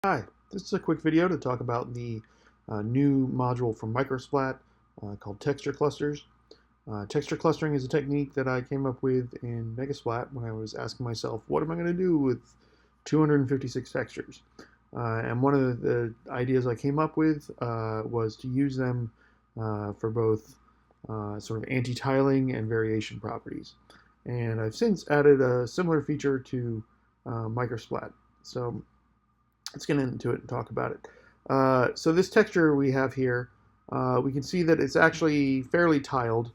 Hi, this is a quick video to talk about the new module from MicroSplat called texture clusters. Texture clustering is a technique that I came up with in MegaSplat when I was asking myself, what am I going to do with 256 textures? And one of the ideas I came up with was to use them for both sort of anti-tiling and variation properties. And I've since added a similar feature to MicroSplat. So let's get into it and talk about it. So this texture we have here, we can see that it's actually fairly tiled.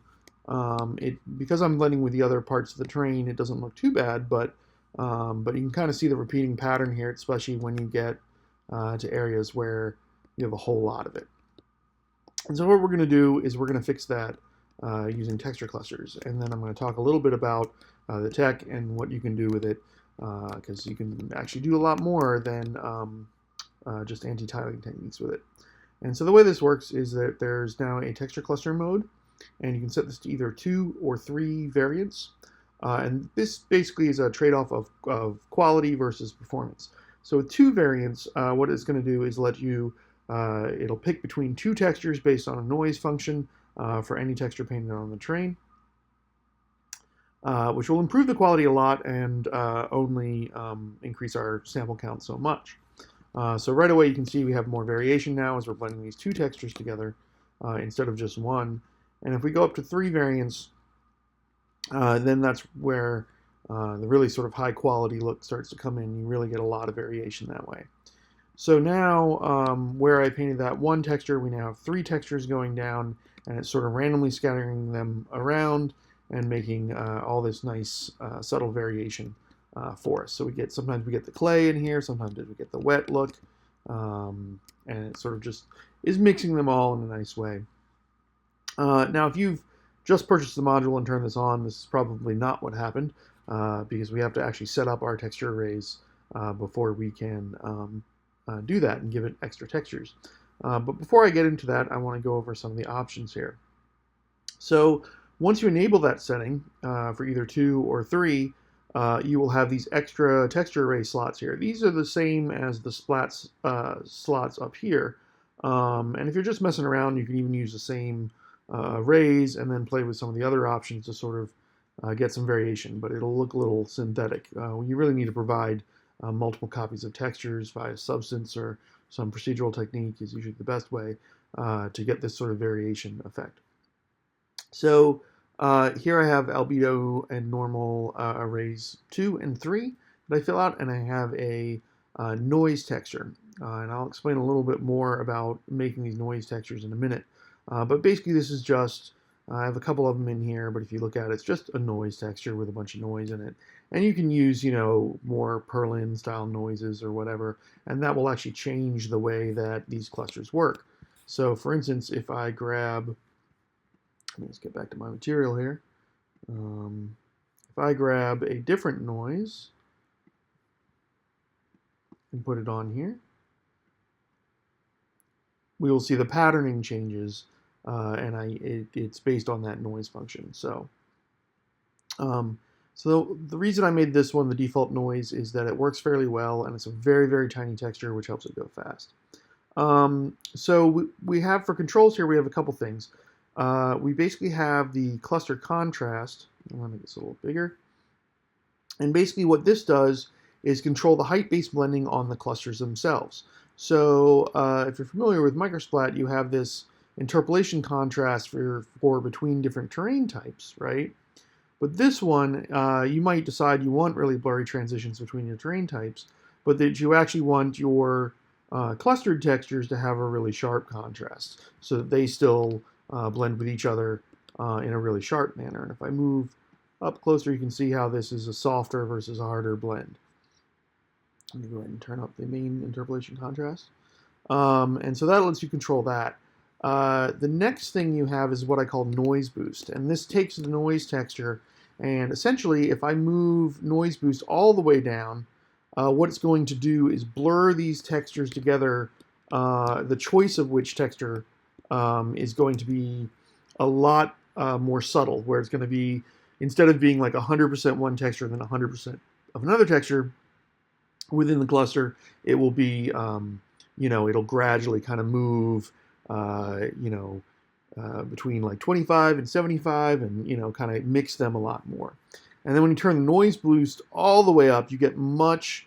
Because I'm blending with the other parts of the terrain, it doesn't look too bad, but you can kind of see the repeating pattern here, especially when you get to areas where you have a whole lot of it. And so what we're going to do is we're going to fix that using texture clusters, and then I'm going to talk a little bit about the tech and what you can do with it, because you can actually do a lot more than just anti-tiling techniques with it. And so the way this works is that there's now a texture cluster mode, and you can set this to either 2 or 3 variants. And this basically is a trade-off of quality versus performance. So with 2 variants, what it's going to do is let you, it'll pick between 2 textures based on a noise function for any texture painted on the terrain, which will improve the quality a lot and only increase our sample count so much. So right away you can see we have more variation now as we're blending these 2 textures together instead of just 1. And if we go up to 3 variants, then that's where the really sort of high quality look starts to come in. You really get a lot of variation that way. So now where I painted that 1 texture, we now have 3 textures going down, and it's sort of randomly scattering them around and making all this nice subtle variation for us. So sometimes we get the clay in here, sometimes we get the wet look, and it sort of just is mixing them all in a nice way. Now, if you've just purchased the module and turned this on, this is probably not what happened, because we have to actually set up our texture arrays before we can do that and give it extra textures. But before I get into that, I want to go over some of the options here. So once you enable that setting for either 2 or 3, you will have these extra texture array slots here. These are the same as the splats slots up here. And if you're just messing around, you can even use the same arrays and then play with some of the other options to sort of get some variation, but it'll look a little synthetic. You really need to provide multiple copies of textures via substance or some procedural technique is usually the best way to get this sort of variation effect. So here I have albedo and normal arrays 2 and 3 that I fill out, and I have a noise texture. And I'll explain a little bit more about making these noise textures in a minute. But basically this is just, I have a couple of them in here, but if you look at it, it's just a noise texture with a bunch of noise in it. And you can use, more Perlin style noises or whatever, and that will actually change the way that these clusters work. So for instance, if I grab, let's get back to my material here. If I grab a different noise and put it on here, we will see the patterning changes, and it's based on that noise function. So the reason I made this one the default noise is that it works fairly well, and it's a very, very tiny texture, which helps it go fast. So we have, for controls here, we have a couple things. We basically have the cluster contrast. I want to make this a little bigger. And basically what this does is control the height-based blending on the clusters themselves. So if you're familiar with MicroSplat, you have this interpolation contrast for between different terrain types, right? But this one, you might decide you want really blurry transitions between your terrain types, but that you actually want your clustered textures to have a really sharp contrast so that they still blend with each other in a really sharp manner. And if I move up closer, you can see how this is a softer versus a harder blend. Let me go ahead and turn up the main interpolation contrast. And so that lets you control that. The next thing you have is what I call noise boost. And this takes the noise texture, and essentially if I move noise boost all the way down, what it's going to do is blur these textures together, the choice of which texture is going to be a lot more subtle, where it's going to be, instead of being like 100% one texture and then 100% of another texture, within the cluster, it will be, it'll gradually kind of move, between like 25 and 75, and kind of mix them a lot more. And then when you turn the noise boost all the way up, you get much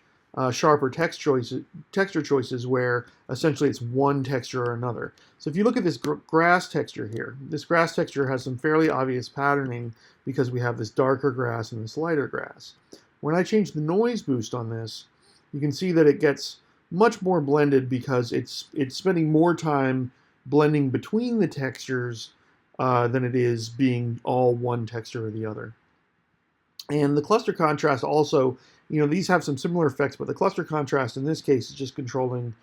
sharper texture choices where essentially it's one texture or another. So if you look at this grass texture here, this grass texture has some fairly obvious patterning because we have this darker grass and this lighter grass. When I change the noise boost on this, you can see that it gets much more blended because it's spending more time blending between the textures than it is being all one texture or the other. And the cluster contrast also, these have some similar effects, but the cluster contrast in this case is just controlling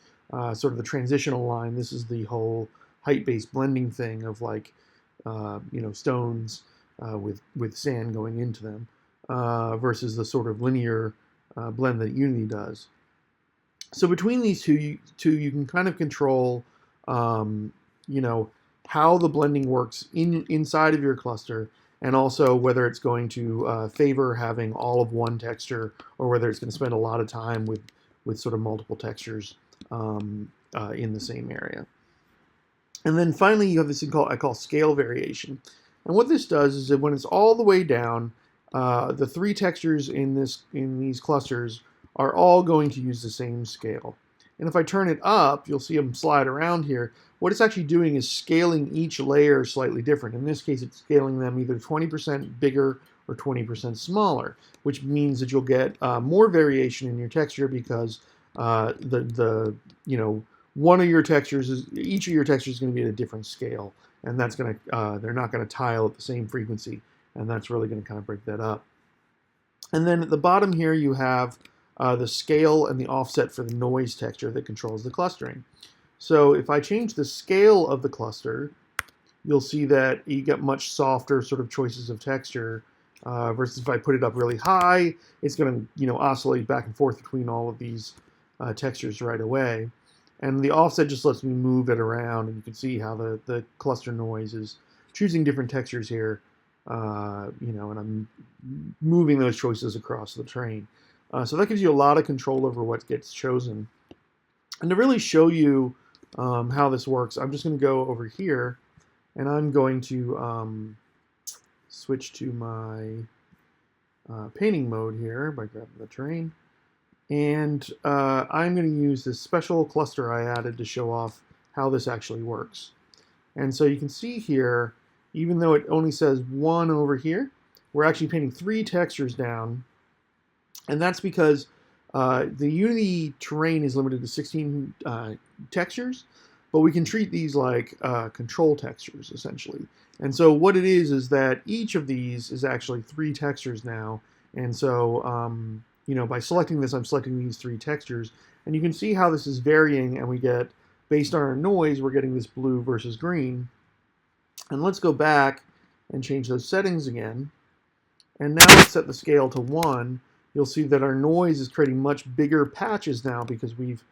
sort of the transitional line. This is the whole height-based blending thing of like, stones with sand going into them versus the sort of linear blend that Unity does. So between these two, you can kind of control, how the blending works inside of your cluster, and also whether it's going to favor having all of one texture or whether it's going to spend a lot of time with sort of multiple textures in the same area. And then finally, you have this thing I call scale variation. And what this does is that when it's all the way down, the three textures in these clusters are all going to use the same scale. And if I turn it up, you'll see them slide around here. What it's actually doing is scaling each layer slightly different. In this case, it's scaling them either 20% bigger or 20% smaller, which means that you'll get more variation in your texture because one of your textures each of your textures is going to be at a different scale, and that's going to they're not going to tile at the same frequency, and that's really going to kind of break that up. And then at the bottom here, you have the scale and the offset for the noise texture that controls the clustering. So if I change the scale of the cluster, you'll see that you get much softer sort of choices of texture versus if I put it up really high, it's going to oscillate back and forth between all of these textures right away. And the offset just lets me move it around, and you can see how the cluster noise is choosing different textures here, and I'm moving those choices across the train. So that gives you a lot of control over what gets chosen. And to really show you how this works, I'm just going to go over here, and I'm going to switch to my painting mode here by grabbing the terrain. And I'm going to use this special cluster I added to show off how this actually works. And so you can see here, even though it only says 1 over here, we're actually painting 3 textures down. And that's because the Unity terrain is limited to 16 textures, but we can treat these like control textures, essentially. And so what it is that each of these is actually 3 textures now. And so, by selecting this, I'm selecting these 3 textures. And you can see how this is varying, and we get, based on our noise, we're getting this blue versus green. And let's go back and change those settings again. And now let's set the scale to 1. You'll see that our noise is creating much bigger patches now because we've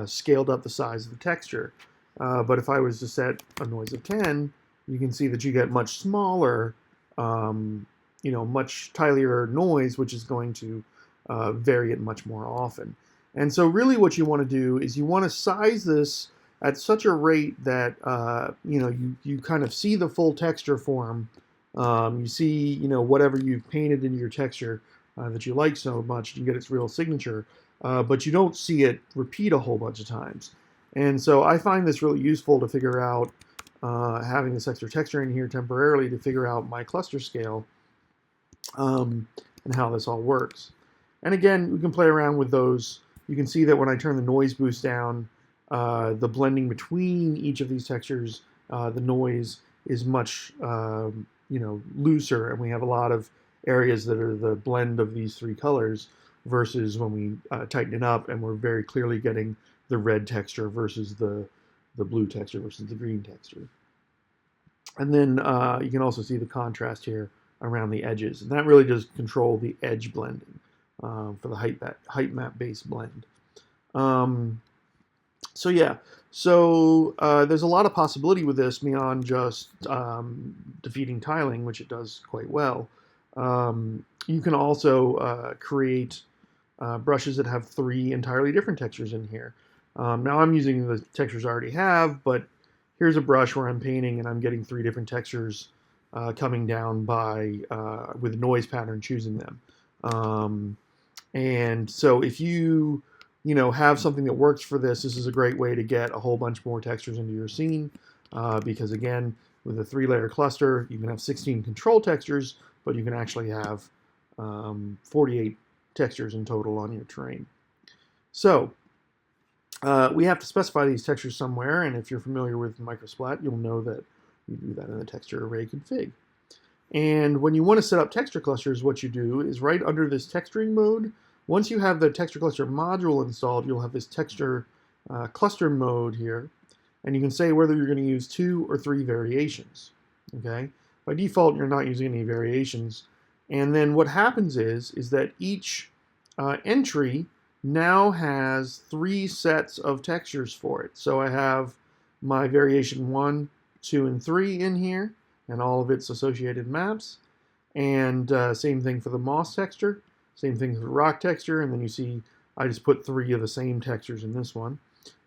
scaled up the size of the texture. But if I was to set a noise of 10, you can see that you get much smaller, much tinier noise, which is going to vary it much more often. And so really what you want to do is you want to size this at such a rate that you kind of see the full texture form. You see whatever you've painted into your texture that you like so much, you get its real signature, but you don't see it repeat a whole bunch of times. And so I find this really useful to figure out, having this extra texture in here temporarily to figure out my cluster scale and how this all works. And again, we can play around with those. You can see that when I turn the noise boost down, the blending between each of these textures, the noise is much looser, and we have a lot of areas that are the blend of these 3 colors versus when we tighten it up and we're very clearly getting the red texture versus the blue texture versus the green texture. And then you can also see the contrast here around the edges, and that really does control the edge blending for the height map based blend. So there's a lot of possibility with this beyond just defeating tiling, which it does quite well. You can also create brushes that have 3 entirely different textures in here. Now I'm using the textures I already have, but here's a brush where I'm painting and I'm getting 3 different textures coming down with noise pattern choosing them. And so if you have something that works for this, this is a great way to get a whole bunch more textures into your scene, because again, with a 3-layer cluster, you can have 16 control textures, but you can actually have 48 textures in total on your terrain. So we have to specify these textures somewhere, and if you're familiar with MicroSplat, you'll know that you do that in the texture array config. And when you want to set up texture clusters, what you do is right under this texturing mode, once you have the texture cluster module installed, you'll have this texture cluster mode here, and you can say whether you're going to use 2 or 3 variations. Okay? By default, you're not using any variations. And then what happens is that each entry now has 3 sets of textures for it. So I have my variation 1, 2, and 3 in here, and all of its associated maps. And same thing for the moss texture, same thing for the rock texture, and then you see I just put 3 of the same textures in this one.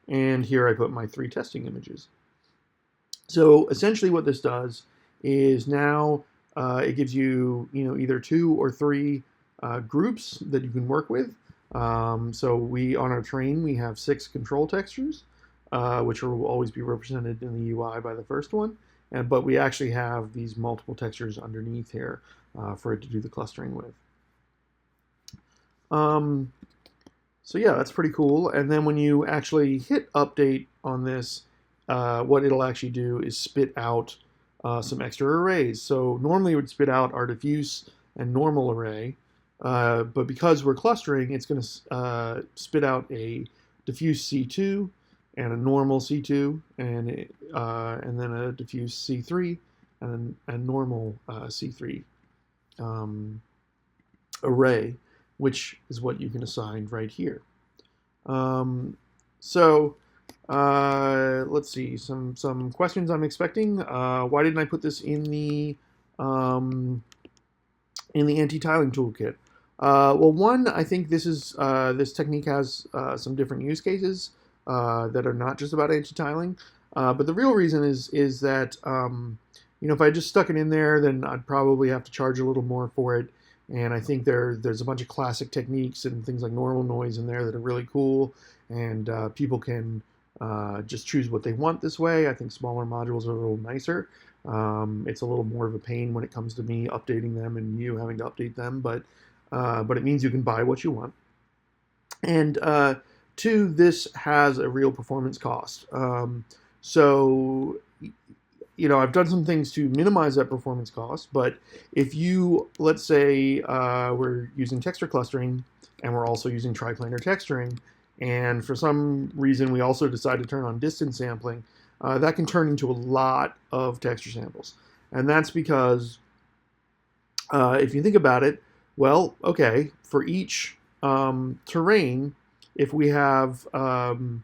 And here I put my 3 testing images. So essentially what this does is now it gives you, either 2 or 3 groups that you can work with. So on our terrain, we have 6 control textures, which will always be represented in the UI by the first one. But we actually have these multiple textures underneath here for it to do the clustering with. So yeah, that's pretty cool. And then when you actually hit update on this, what it'll actually do is spit out some extra arrays. So normally it would spit out our diffuse and normal array, but because we're clustering, it's going to spit out a diffuse C2 and a normal C2, and then a diffuse C3 and a normal C3 array, which is what you can assign right here. Let's see, some questions I'm expecting. Why didn't I put this in the anti-tiling toolkit? Well, one, I think this technique has some different use cases that are not just about anti-tiling. But the real reason is that if I just stuck it in there, then I'd probably have to charge a little more for it. And I think there's a bunch of classic techniques and things like normal noise in there that are really cool, and people can just choose what they want this way. I think smaller modules are a little nicer. It's a little more of a pain when it comes to me updating them and you having to update them, but it means you can buy what you want. And 2, this has a real performance cost. So I've done some things to minimize that performance cost, but if you, let's say we're using texture clustering and we're also using triplanar texturing, and for some reason we also decide to turn on distance sampling, that can turn into a lot of texture samples. And that's because if you think about it, well, okay, for each terrain, if we have to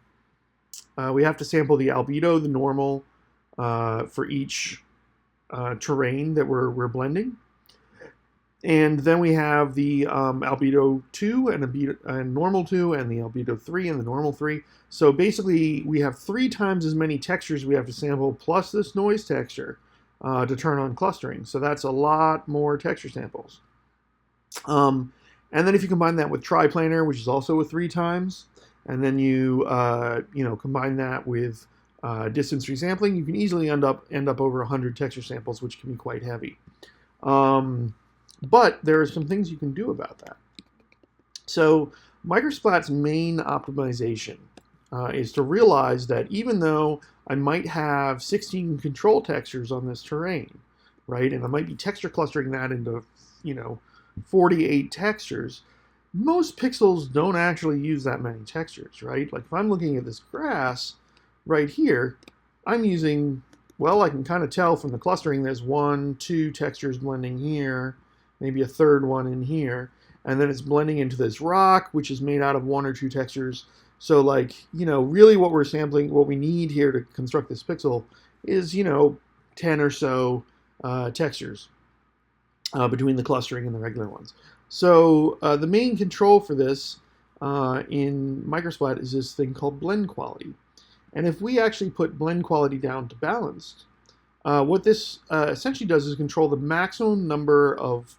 sample the albedo, the normal, for each terrain that we're blending. And then we have the albedo 2 and normal 2 and the albedo 3 and the normal 3. So basically we have 3 times as many textures we have to sample plus this noise texture to turn on clustering. So that's a lot more texture samples. And then if you combine that with triplanar, which is also a 3 times, and then you combine that with distance resampling, you can easily end up over 100 texture samples, which can be quite heavy. But there are some things you can do about that. So MicroSplat's main optimization is to realize that even though I might have 16 control textures on this terrain, right, and I might be texture clustering that into 48 textures, most pixels don't actually use that many textures, right? Like if I'm looking at this grass right here, I'm using, well, I can kind of tell from the clustering there's 1, 2 textures blending here, maybe a third one in here, and then it's blending into this rock, which is made out of 1 or 2 textures. So like, really what we're sampling, what we need here to construct this pixel is, 10 or so textures between the clustering and the regular ones. So the main control for this in MicroSplat is this thing called blend quality. And if we actually put blend quality down to balanced, what this essentially does is control the maximum number of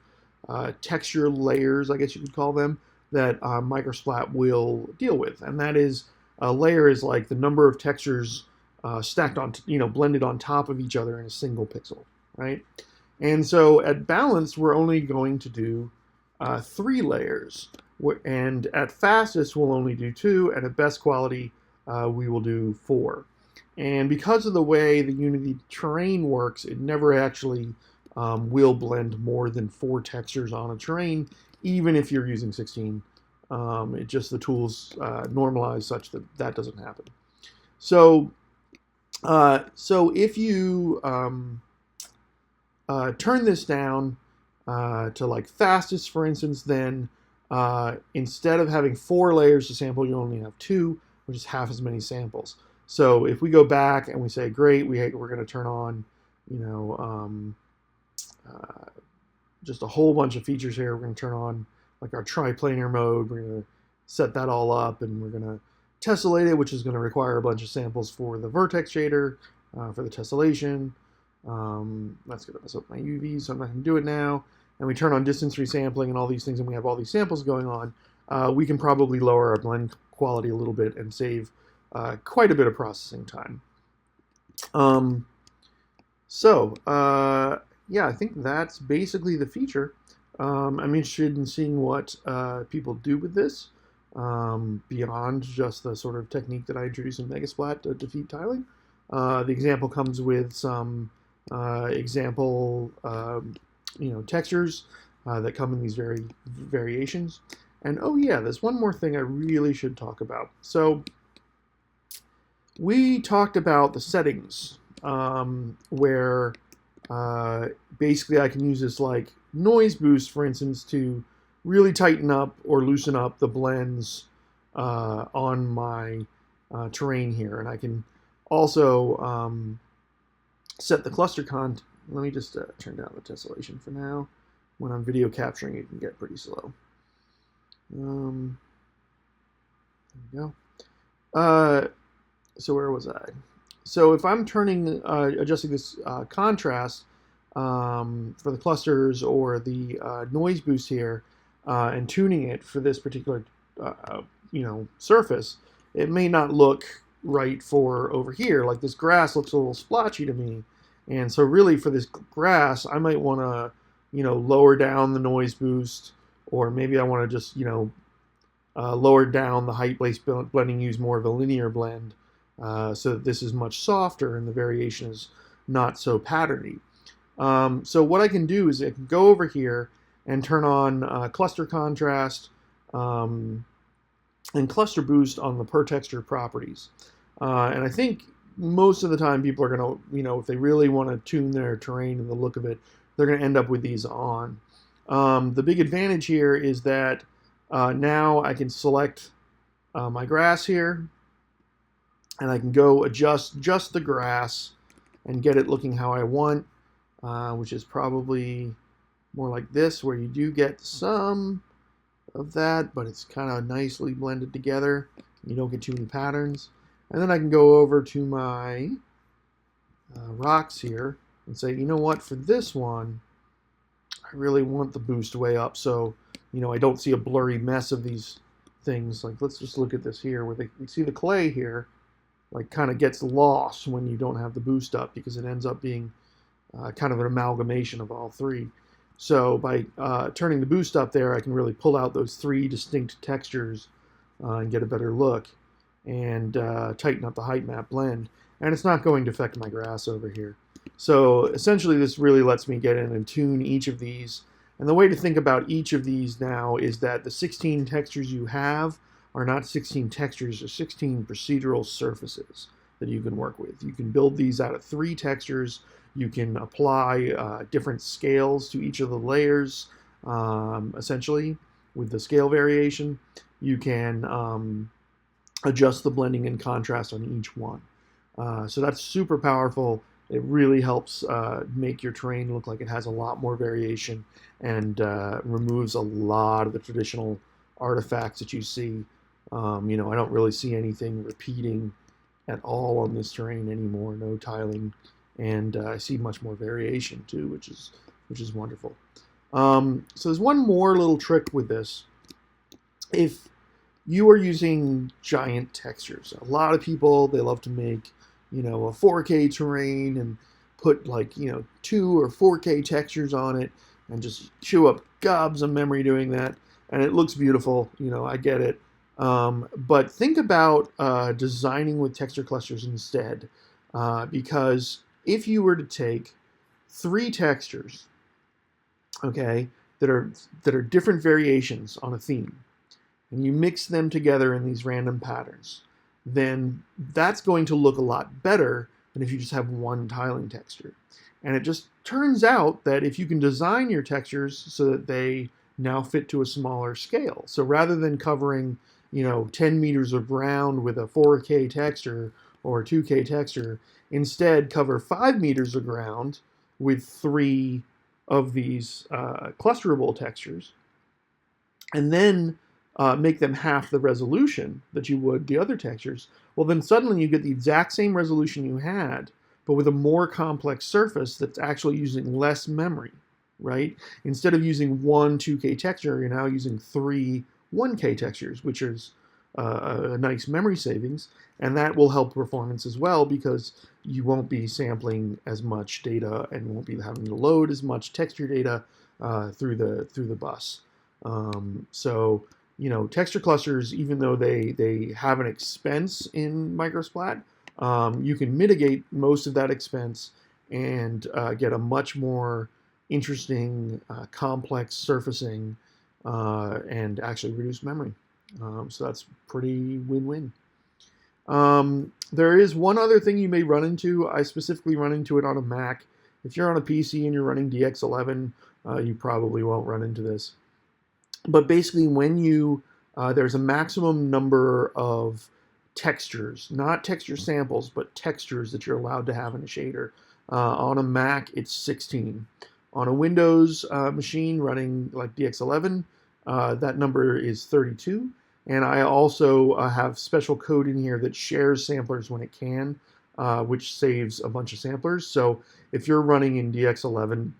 texture layers, I guess you could call them, that MicroSplat will deal with. And that is, a layer is like the number of textures stacked on, blended on top of each other in a single pixel, right? And so at balanced, we're only going to do 3 layers. And at fastest, we'll only do 2, and at best quality, we will do 4. And because of the way the Unity terrain works, it never actually will blend more than 4 textures on a terrain, even if you're using 16. It just, the tools normalize such that that doesn't happen. So, if you turn this down to like fastest, for instance, then instead of having 4 layers to sample, you only have 2, which is half as many samples. So if we go back and we say, great, we're going to turn on, just a whole bunch of features here. We're going to turn on like our triplanar mode. We're going to set that all up, and we're going to tessellate it, which is going to require a bunch of samples for the vertex shader, for the tessellation. That's going to mess up my UV, so I'm not going to do it now. And we turn on distance resampling and all these things, and we have all these samples going on. We can probably lower our blend quality a little bit and save quite a bit of processing time. Yeah, I think that's basically the feature. I'm interested in seeing what people do with this beyond just the sort of technique that I introduced in MegaSplat to defeat tiling. The example comes with some example textures that come in these variations. And oh yeah, there's one more thing I really should talk about. So we talked about the settings where basically I can use this like noise boost, for instance, to really tighten up or loosen up the blends on my terrain here. And I can also set the cluster count. Let me just turn down the tessellation for now. When I'm video capturing, it can get pretty slow. There we go. So where was I? So if I'm adjusting this contrast for the clusters or the noise boost here and tuning it for this particular surface, it may not look right for over here. Like this grass looks a little splotchy to me, and so really for this grass, I might want to lower down the noise boost, or maybe I want to just lower down the height-based blending, use more of a linear blend, so that this is much softer and the variation is not so patterny. So what I can do is I can go over here and turn on cluster contrast and cluster boost on the per texture properties. And I think most of the time people are going to, if they really want to tune their terrain and the look of it, they're going to end up with these on. The big advantage here is that now I can select my grass here, and I can go adjust just the grass and get it looking how I want, which is probably more like this, where you do get some of that, but it's kind of nicely blended together. You don't get too many patterns. And then I can go over to my rocks here and say, you know what, for this one, I really want the boost way up, so I don't see a blurry mess of these things. Like, let's just look at this here, where you see the clay here, like, kind of gets lost when you don't have the boost up, because it ends up being kind of an amalgamation of all 3. So by turning the boost up there, I can really pull out those 3 distinct textures and get a better look, and tighten up the height map blend. And it's not going to affect my grass over here. So essentially this really lets me get in and tune each of these. And the way to think about each of these now is that the 16 textures you have are not 16 textures, they're 16 procedural surfaces that you can work with. You can build these out of 3 textures. You can apply different scales to each of the layers, essentially, with the scale variation. You can adjust the blending and contrast on each one. So that's super powerful It really helps make your terrain look like it has a lot more variation and removes a lot of the traditional artifacts that you see. You know, I don't really see anything repeating at all on this terrain anymore. No tiling, and I see much more variation too, which is wonderful. So there's one more little trick with this. If you are using giant textures, a lot of people, they love to make, you know, a 4K terrain and put like, you know, 2 or 4K textures on it and just chew up gobs of memory doing that. And it looks beautiful, you know, I get it. But think about designing with texture clusters instead, because if you were to take 3 textures, okay, that are different variations on a theme, and you mix them together in these random patterns, then that's going to look a lot better than if you just have one tiling texture. And it just turns out that if you can design your textures so that they now fit to a smaller scale, so rather than covering, you know, 10 meters of ground with a 4K texture or a 2K texture, instead cover 5 meters of ground with 3 of these clusterable textures, and then make them half the resolution that you would the other textures, well, then suddenly you get the exact same resolution you had, but with a more complex surface that's actually using less memory, right? Instead of using one 2K texture, you're now using 3 1K textures, which is a nice memory savings, and that will help performance as well because you won't be sampling as much data and won't be having to load as much texture data through the bus. So, you know, texture clusters, even though they have an expense in MicroSplat, you can mitigate most of that expense and get a much more interesting, complex surfacing and actually reduce memory. So that's pretty win-win. There is one other thing you may run into. I specifically run into it on a Mac. If you're on a PC and you're running DX11, you probably won't run into this. But basically, when you there's a maximum number of textures, not texture samples, but textures that you're allowed to have in a shader. On a Mac, it's 16. On a Windows machine running like DX11, that number is 32. And I also have special code in here that shares samplers when it can, which saves a bunch of samplers. So if you're running in DX11,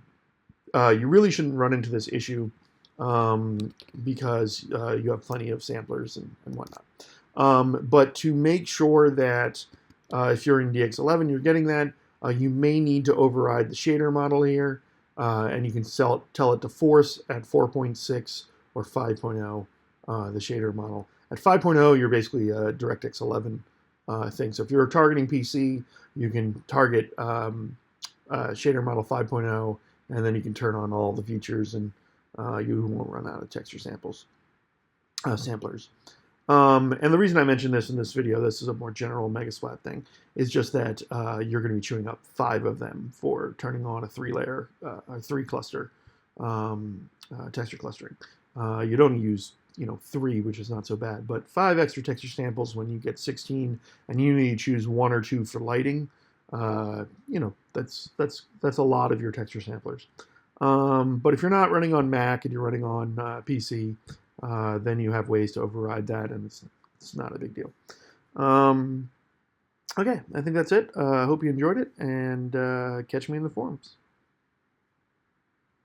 you really shouldn't run into this issue because you have plenty of samplers and whatnot. But to make sure that if you're in DX11, you're getting that, you may need to override the shader model here, and you can tell it to force at 4.6 or 5.0, the shader model. At 5.0, you're basically a DirectX 11 thing. So if you're targeting PC, you can target shader model 5.0, and then you can turn on all the features, and you won't run out of texture samplers. And the reason I mentioned this in this video, this is a more general MegaSplat thing, is just that you're going to be chewing up 5 of them for turning on a 3-layer, or 3-cluster texture clustering. You'd only use, you know, 3, which is not so bad, but 5 extra texture samples when you get 16, and you need to choose 1 or 2 for lighting. You know, that's a lot of your texture samplers. But if you're not running on Mac and you're running on PC, then you have ways to override that, and it's not a big deal. Okay, I think that's it. I hope you enjoyed it, and catch me in the forums.